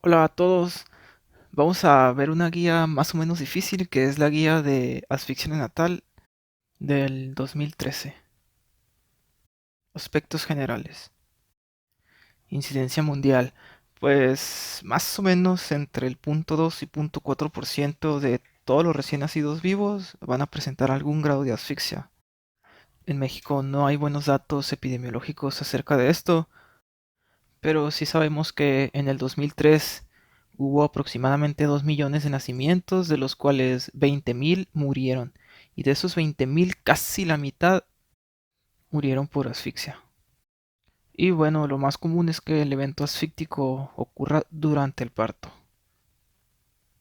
Hola a todos. Vamos a ver una guía más o menos difícil que es la guía de asfixia neonatal del 2013. Aspectos generales. Incidencia mundial. Pues más o menos entre el 0,2 y 0,4% de todos los recién nacidos vivos van a presentar algún grado de asfixia. En México no hay buenos datos epidemiológicos acerca de esto, pero sí sabemos que en el 2003 hubo aproximadamente 2 millones de nacimientos, de los cuales 20.000 murieron. Y de esos 20.000, casi la mitad murieron por asfixia. Y bueno, lo más común es que el evento asfíctico ocurra durante el parto.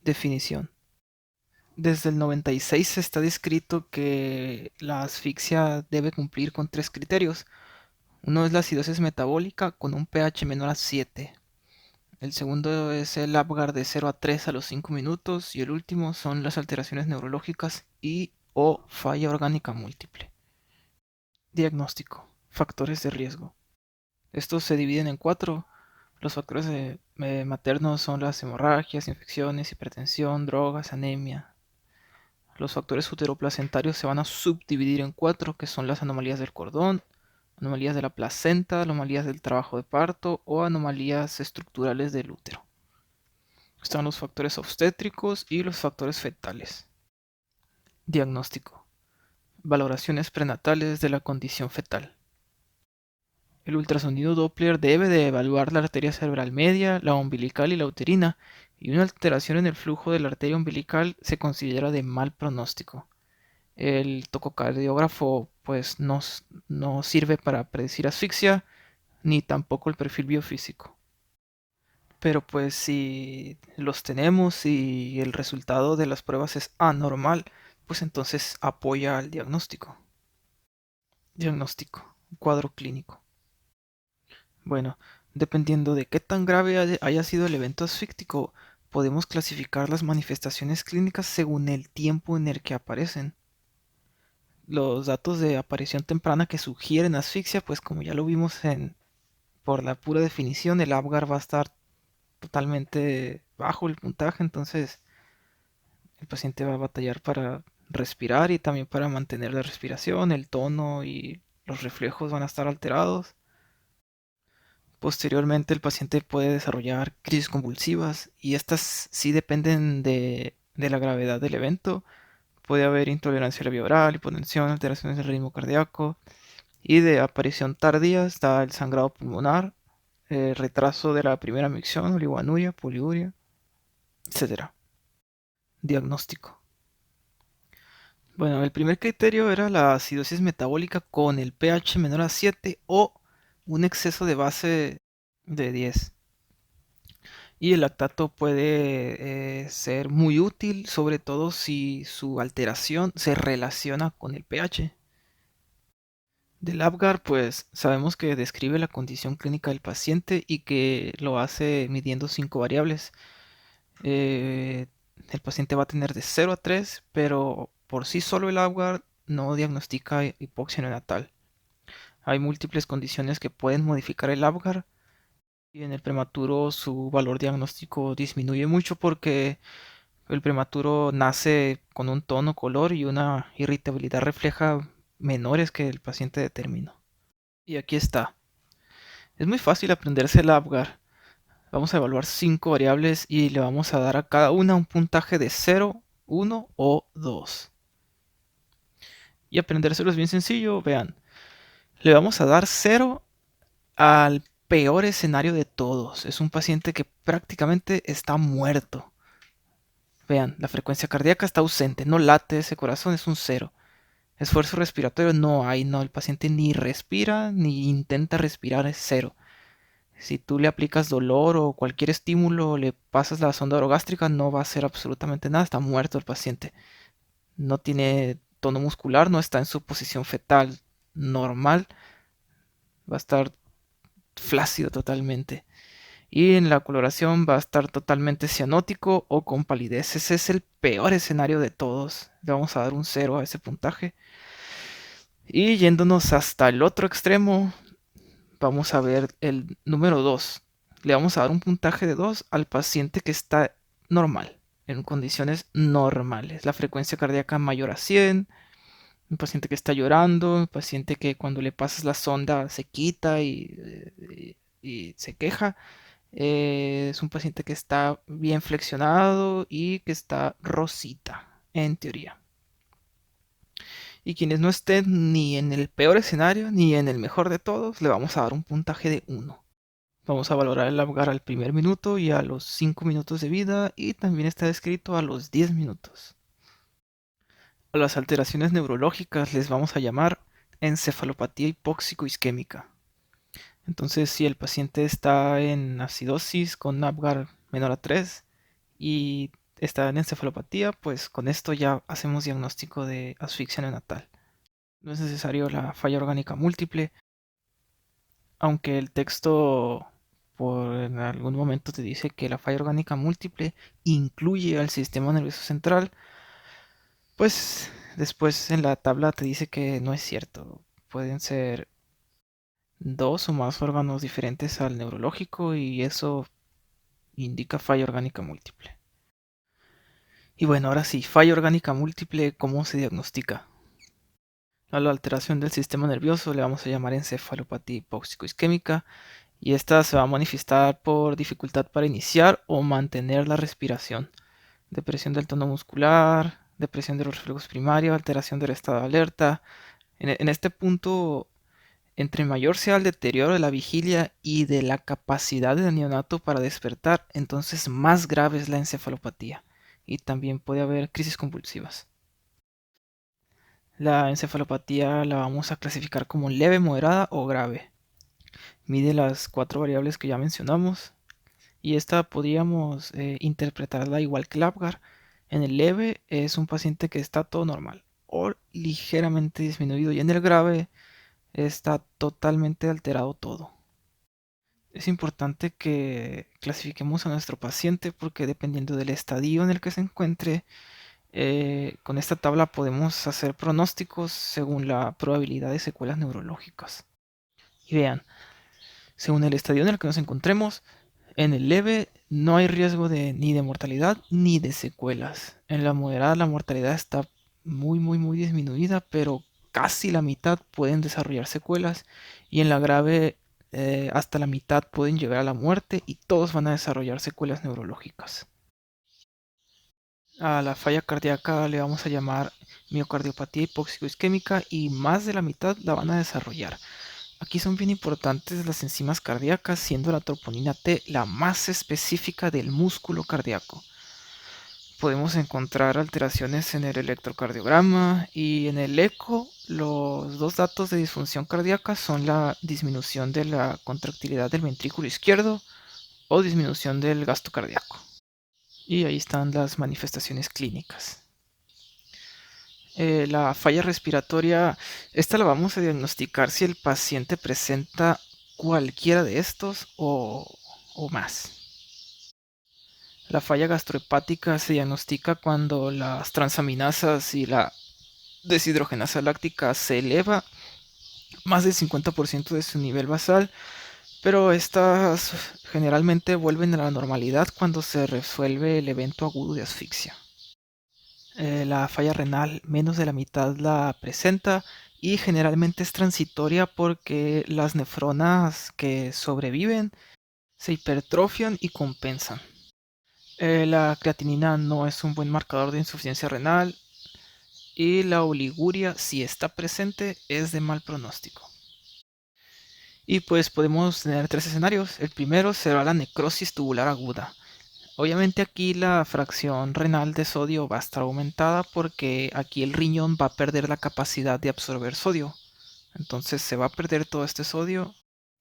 Definición. Desde el 96 está descrito que la asfixia debe cumplir con tres criterios. Uno es la acidosis metabólica con un pH menor a 7. El segundo es el Apgar de 0 a 3 a los 5 minutos y el último son las alteraciones neurológicas y o falla orgánica múltiple. Diagnóstico. Factores de riesgo. Estos se dividen en cuatro. Los factores maternos son las hemorragias, infecciones, hipertensión, drogas, anemia. Los factores uteroplacentarios se van a subdividir en cuatro, que son las anomalías del cordón, anomalías de la placenta, anomalías del trabajo de parto o anomalías estructurales del útero. Están los factores obstétricos y los factores fetales. Diagnóstico. Valoraciones prenatales de la condición fetal. El ultrasonido Doppler debe de evaluar la arteria cerebral media, la umbilical y la uterina, y una alteración en el flujo de la arteria umbilical se considera de mal pronóstico. El tococardiógrafo pues no sirve para predecir asfixia, ni tampoco el perfil biofísico. Pero pues si los tenemos y el resultado de las pruebas es anormal, pues entonces apoya al diagnóstico. Diagnóstico, cuadro clínico. Bueno, dependiendo de qué tan grave haya sido el evento asfíctico, podemos clasificar las manifestaciones clínicas según el tiempo en el que aparecen. Los datos de aparición temprana que sugieren asfixia, pues como ya lo vimos por la pura definición, el Apgar va a estar totalmente bajo el puntaje, entonces el paciente va a batallar para respirar y también para mantener la respiración, el tono y los reflejos van a estar alterados. Posteriormente el paciente puede desarrollar crisis convulsivas y estas sí dependen de la gravedad del evento. Puede haber intolerancia a la vía oral, hipotensión, alteraciones del ritmo cardíaco y de aparición tardía está el sangrado pulmonar, retraso de la primera micción, oligoanuria, poliuria, etcétera. Diagnóstico. Bueno, el primer criterio era la acidosis metabólica con el pH menor a 7 o un exceso de base de 10. Y el lactato puede ser muy útil, sobre todo si su alteración se relaciona con el pH. Del Apgar, pues sabemos que describe la condición clínica del paciente y que lo hace midiendo 5 variables. Eh, el paciente va a tener de 0 a 3, pero por sí solo el Apgar no diagnostica hipoxia neonatal. Hay múltiples condiciones que pueden modificar el Apgar y en el prematuro su valor diagnóstico disminuye mucho porque el prematuro nace con un tono, color y una irritabilidad refleja menores que el paciente determinó. Y aquí está. Es muy fácil aprenderse el Apgar. Vamos a evaluar 5 variables y le vamos a dar a cada una un puntaje de 0, 1 o 2. Y aprendérselo es bien sencillo, vean. Le vamos a dar 0 al peor escenario de todos. Es un paciente que prácticamente está muerto. Vean, la frecuencia cardíaca está ausente, no late ese corazón, es un 0. Esfuerzo respiratorio no hay, no, el paciente ni respira ni intenta respirar, es 0. Si tú le aplicas dolor o cualquier estímulo, le pasas la sonda orogástrica, no va a hacer absolutamente nada, está muerto el paciente. No tiene tono muscular, no está en su posición fetal normal, va a estar flácido totalmente. Y en la coloración va a estar totalmente cianótico o con palidez. Ese es el peor escenario de todos. Le vamos a dar un 0 a ese puntaje. Y yéndonos hasta el otro extremo, vamos a ver el número 2. le vamos a dar un puntaje de 2 al paciente que está normal, en condiciones normales. La frecuencia cardíaca mayor a 100, un paciente que está llorando, un paciente que cuando le pasas la sonda se quita y se queja. Es un paciente que está bien flexionado y que está rosita, en teoría. Y quienes no estén ni en el peor escenario ni en el mejor de todos, le vamos a dar un puntaje de 1. Vamos a valorar el Apgar al primer minuto y a los 5 minutos de vida, y también está descrito a los 10 minutos. A las alteraciones neurológicas les vamos a llamar encefalopatía hipóxico-isquémica. Entonces, si el paciente está en acidosis con Apgar menor a 3 y está en encefalopatía, pues con esto ya hacemos diagnóstico de asfixia neonatal. No es necesario la falla orgánica múltiple, aunque el texto en algún momento te dice que la falla orgánica múltiple incluye al sistema nervioso central, pues después en la tabla te dice que no es cierto. Pueden ser dos o más órganos diferentes al neurológico y eso indica falla orgánica múltiple. Y bueno, ahora sí, falla orgánica múltiple, ¿cómo se diagnostica? A la alteración del sistema nervioso le vamos a llamar encefalopatía hipóxico-isquémica, y esta se va a manifestar por dificultad para iniciar o mantener la respiración, depresión del tono muscular, depresión de los reflejos primarios, alteración del estado de alerta. En este punto, entre mayor sea el deterioro de la vigilia y de la capacidad del neonato para despertar, entonces más grave es la encefalopatía, y también puede haber crisis convulsivas. La encefalopatía la vamos a clasificar como leve, moderada o grave. Mide las 4 variables que ya mencionamos, y esta podríamos interpretarla igual que el Apgar. En el leve es un paciente que está todo normal o ligeramente disminuido, y en el grave está totalmente alterado todo. Es importante que clasifiquemos a nuestro paciente porque dependiendo del estadio en el que se encuentre, con esta tabla podemos hacer pronósticos según la probabilidad de secuelas neurológicas. Y vean, según el estadio en el que nos encontremos, en el leve no hay riesgo ni de mortalidad ni de secuelas. En la moderada la mortalidad está muy disminuida, pero casi la mitad pueden desarrollar secuelas, y en la grave hasta la mitad pueden llegar a la muerte y todos van a desarrollar secuelas neurológicas. A la falla cardíaca le vamos a llamar miocardiopatía hipóxico-isquémica y más de la mitad la van a desarrollar. Aquí son bien importantes las enzimas cardíacas, siendo la troponina T la más específica del músculo cardíaco. Podemos encontrar alteraciones en el electrocardiograma y en el eco. Los dos datos de disfunción cardíaca son la disminución de la contractilidad del ventrículo izquierdo o disminución del gasto cardíaco. Y ahí están las manifestaciones clínicas. La falla respiratoria, esta la vamos a diagnosticar si el paciente presenta cualquiera de estos o más. La falla gastrohepática se diagnostica cuando las transaminasas y la deshidrogenasa láctica se eleva más del 50% de su nivel basal, pero estas generalmente vuelven a la normalidad cuando se resuelve el evento agudo de asfixia. La falla renal, menos de la mitad la presenta y generalmente es transitoria porque las nefronas que sobreviven se hipertrofian y compensan. La creatinina no es un buen marcador de insuficiencia renal, y la oliguria, si está presente, es de mal pronóstico. Y pues podemos tener tres escenarios. El primero será la necrosis tubular aguda. Obviamente aquí la fracción renal de sodio va a estar aumentada porque aquí el riñón va a perder la capacidad de absorber sodio. Entonces se va a perder todo este sodio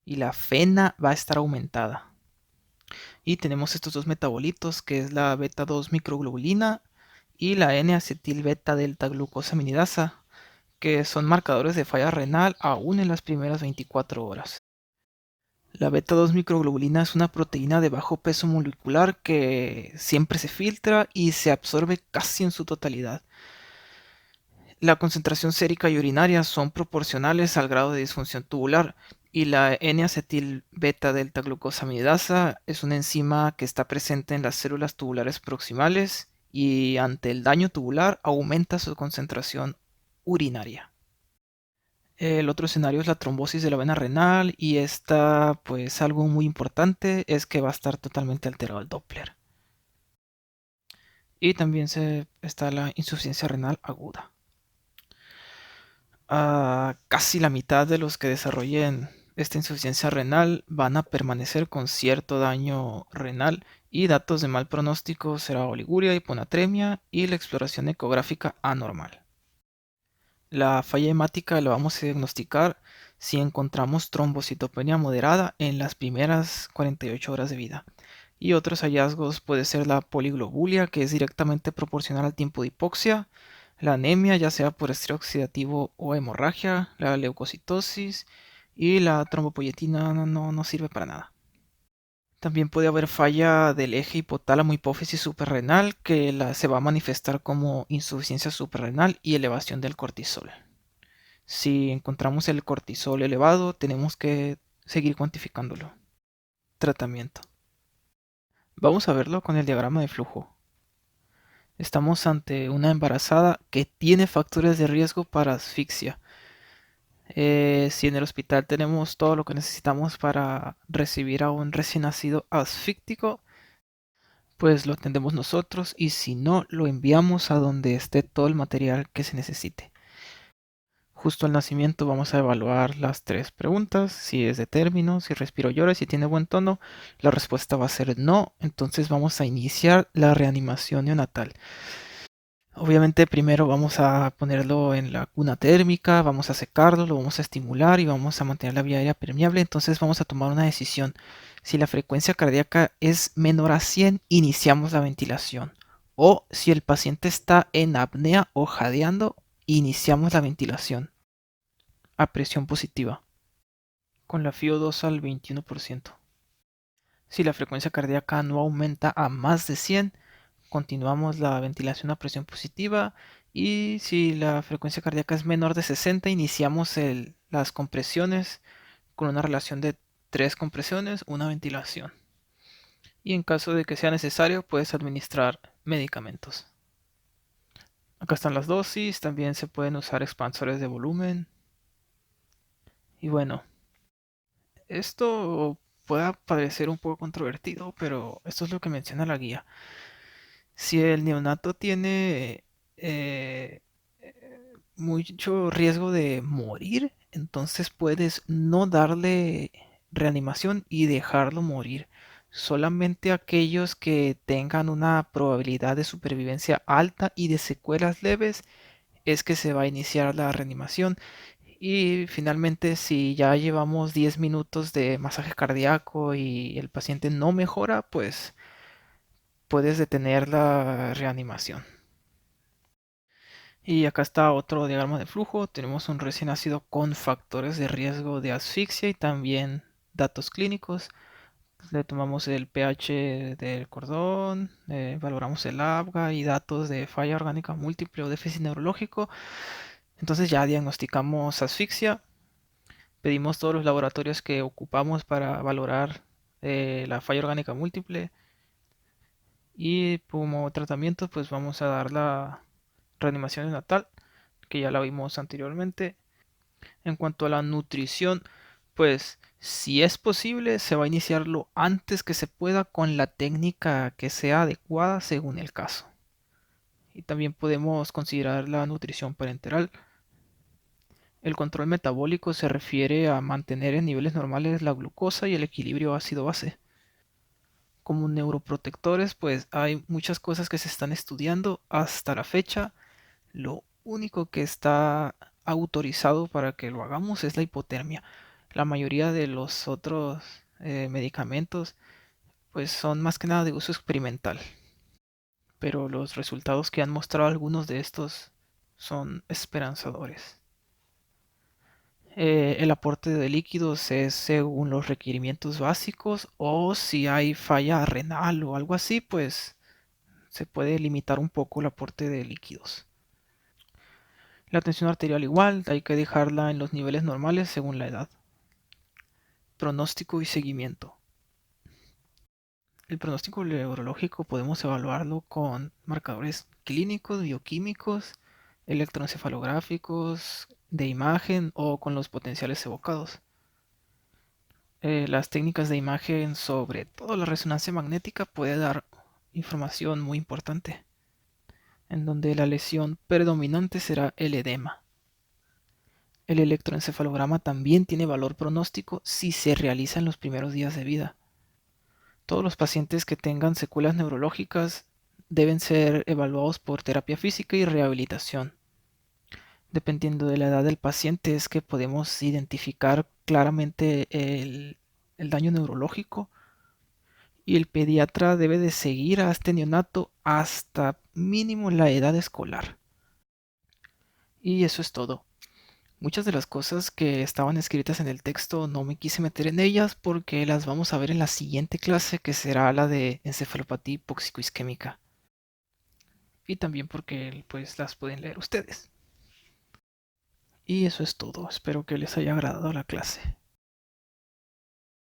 y la FeNA va a estar aumentada. Y tenemos estos dos metabolitos, que es la beta 2 microglobulina y la N-acetil beta delta glucosaminidasa, que son marcadores de falla renal aún en las primeras 24 horas. La beta 2 microglobulina es una proteína de bajo peso molecular que siempre se filtra y se absorbe casi en su totalidad. La concentración sérica y urinaria son proporcionales al grado de disfunción tubular, Y la N-acetil beta delta glucosamidasa es una enzima que está presente en las células tubulares proximales y ante el daño tubular aumenta su concentración urinaria. El otro escenario es la trombosis de la vena renal y esta, pues algo muy importante es que va a estar totalmente alterado el Doppler. Y también está la insuficiencia renal aguda. Casi la mitad de los que desarrollen esta insuficiencia renal van a permanecer con cierto daño renal y datos de mal pronóstico será oliguria, hiponatremia y la exploración ecográfica anormal. La falla hemática la vamos a diagnosticar si encontramos trombocitopenia moderada en las primeras 48 horas de vida. Y otros hallazgos puede ser la poliglobulia, que es directamente proporcional al tiempo de hipoxia, la anemia, ya sea por estrés oxidativo o hemorragia, la leucocitosis y la trombopoyetina no sirve para nada. También puede haber falla del eje hipotálamo hipófisis suprarrenal que se va a manifestar como insuficiencia suprarrenal y elevación del cortisol. Si encontramos el cortisol elevado, tenemos que seguir cuantificándolo. Tratamiento. Vamos a verlo con el diagrama de flujo. Estamos ante una embarazada que tiene factores de riesgo para asfixia. Si en el hospital tenemos todo lo que necesitamos para recibir a un recién nacido asfíctico, pues lo atendemos nosotros y si no, lo enviamos a donde esté todo el material que se necesite. Justo al nacimiento vamos a evaluar las tres preguntas, si es de término, si respiro llora, si tiene buen tono. La respuesta va a ser no, entonces vamos a iniciar la reanimación neonatal. Obviamente primero vamos a ponerlo en la cuna térmica, vamos a secarlo, lo vamos a estimular y vamos a mantener la vía aérea permeable. Entonces vamos a tomar una decisión. Si la frecuencia cardíaca es menor a 100, iniciamos la ventilación. O si el paciente está en apnea o jadeando, iniciamos la ventilación a presión positiva, con la FiO2 al 21%. Si la frecuencia cardíaca no aumenta a más de 100, continuamos la ventilación a presión positiva y si la frecuencia cardíaca es menor de 60, iniciamos las compresiones con una relación de 3 compresiones, una ventilación. Y en caso de que sea necesario, puedes administrar medicamentos. Acá están las dosis, también se pueden usar expansores de volumen. Y bueno, esto pueda parecer un poco controvertido, pero esto es lo que menciona la guía. Si el neonato tiene eh, mucho riesgo de morir, entonces puedes no darle reanimación y dejarlo morir. Solamente aquellos que tengan una probabilidad de supervivencia alta y de secuelas leves es que se va a iniciar la reanimación. Y finalmente, si ya llevamos 10 minutos de masaje cardíaco y el paciente no mejora, pues puedes detener la reanimación. Y acá está otro diagrama de flujo. Tenemos un recién nacido con factores de riesgo de asfixia y también datos clínicos. Le tomamos el pH del cordón, valoramos el ABGA y datos de falla orgánica múltiple o déficit neurológico. Entonces ya diagnosticamos asfixia. Pedimos todos los laboratorios que ocupamos para valorar la falla orgánica múltiple. Y como tratamiento, pues vamos a dar la reanimación neonatal, que ya la vimos anteriormente. En cuanto a la nutrición, pues si es posible, se va a iniciar lo antes que se pueda con la técnica que sea adecuada según el caso. Y también podemos considerar la nutrición parenteral. El control metabólico se refiere a mantener en niveles normales la glucosa y el equilibrio ácido-base. Como neuroprotectores, pues hay muchas cosas que se están estudiando hasta la fecha. Lo único que está autorizado para que lo hagamos es la hipotermia. La mayoría de los otros medicamentos pues son más que nada de uso experimental. Pero los resultados que han mostrado algunos de estos son esperanzadores. El aporte de líquidos es según los requerimientos básicos o si hay falla renal o algo así, pues se puede limitar un poco el aporte de líquidos. La tensión arterial igual, hay que dejarla en los niveles normales según la edad. pronóstico y seguimiento. El pronóstico neurológico podemos evaluarlo con marcadores clínicos, bioquímicos, electroencefalográficos, de imagen o con los potenciales evocados. Las técnicas de imagen, sobre todo la resonancia magnética, puede dar información muy importante, en donde la lesión predominante será el edema. El electroencefalograma también tiene valor pronóstico si se realiza en los primeros días de vida. Todos los pacientes que tengan secuelas neurológicas deben ser evaluados por terapia física y rehabilitación. Dependiendo de la edad del paciente es que podemos identificar claramente el daño neurológico, y el pediatra debe de seguir a este neonato hasta mínimo la edad escolar. Y eso es todo. Muchas de las cosas que estaban escritas en el texto no me quise meter en ellas porque las vamos a ver en la siguiente clase, que será la de encefalopatía hipóxico-isquémica. Y también porque pues las pueden leer ustedes. Y eso es todo. Espero que les haya agradado la clase.